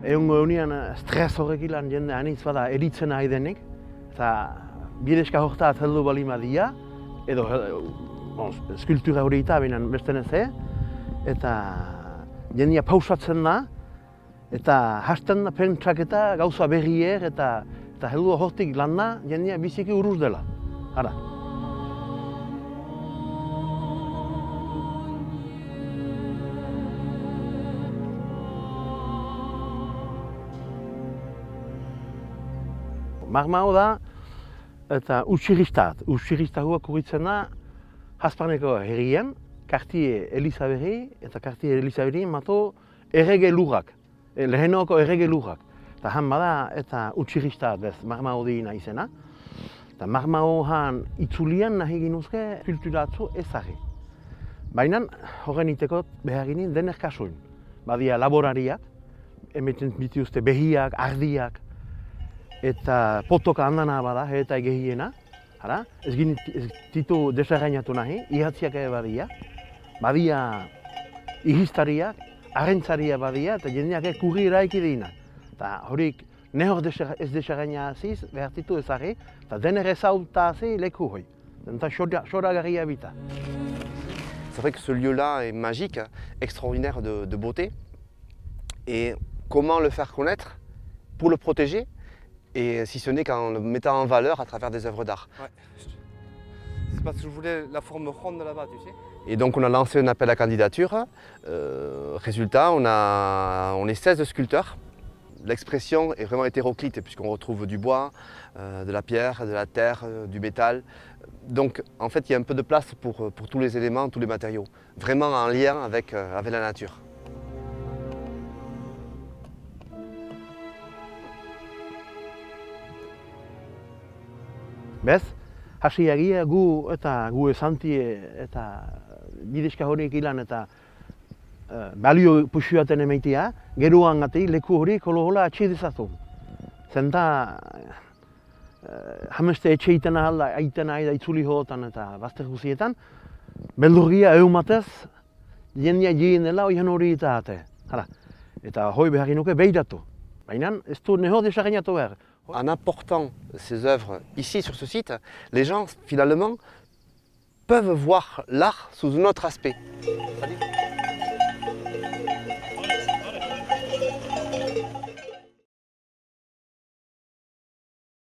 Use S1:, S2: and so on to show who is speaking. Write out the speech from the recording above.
S1: egongo egunean stres horrek ilan jende anitz bada eritzen nahi denik, eta bideska horta atzeldu balima dia, edo eskultura hori eta behinan besten ez, eta jendea pausatzen da, eta hasten da pentsaketa gauza berrier, eta heldu hortik landa jendea biziki urruz dela. Hara. Marmao da, eta Utxirristat. Utxirristatua kurritzen da, Hasparneko herrian, Kartie Elizaberri, eta Kartie Elizaberri mato errege lurrak, lehenoko errege lurrak. Eta han bada, eta Utxirristat bez, Marmao diina izena. Eta Marmao han itzulian nahi ginuzke kulturatzu ezagri. Baina horren iteko behar ginen dener kasuin. Badia laborariak, emeten bituzte behiak, ardiak, eta potoka handana bada, eta gehiena. Ez ditu desarrainatu nahi, ihatziak ere badia. Badia ihistariak, arrentzaria badia, eta jendeak kurri eraiki dina. Eta horik, nehor ez desarraina aziz, behar ditu ezagri, eta dener ezauta azi leku hoi. Eta xoragarria bita.
S2: C'est vrai que ce lieu-là est magique, extraordinaire de beauté. Et comment le faire connaître pour le protéger, et si ce n'est qu'en le mettant en valeur à travers des œuvres d'art.
S3: Ouais. C'est parce que je voulais la forme ronde là-bas, tu sais.
S2: Et donc on a lancé un appel à candidature. Résultat, on est 16 sculpteurs. L'expression est vraiment hétéroclite puisqu'on retrouve du bois, de la pierre, de la terre, du métal. Donc en fait il y a un peu de place pour tous les éléments, tous les matériaux. Vraiment en lien avec la nature.
S1: Bez, hasi egia gu esantie eta bideska horiek ilan eta balio puxuaten emaitia, geroan gati leku hori kolohola atxe dezatu. Zenta hameste etxe itena alda, aitena aida itzuli hootan eta bazter guzietan, beldurgia eumatez, jendea jien dela oian hori eta ate. Eta hoi behar nuke behiratu. Baina ez du neho desagainatu behar.
S2: En apportant ces œuvres ici sur ce site, les gens finalement peuvent voir l'art sous un autre aspect. Salut.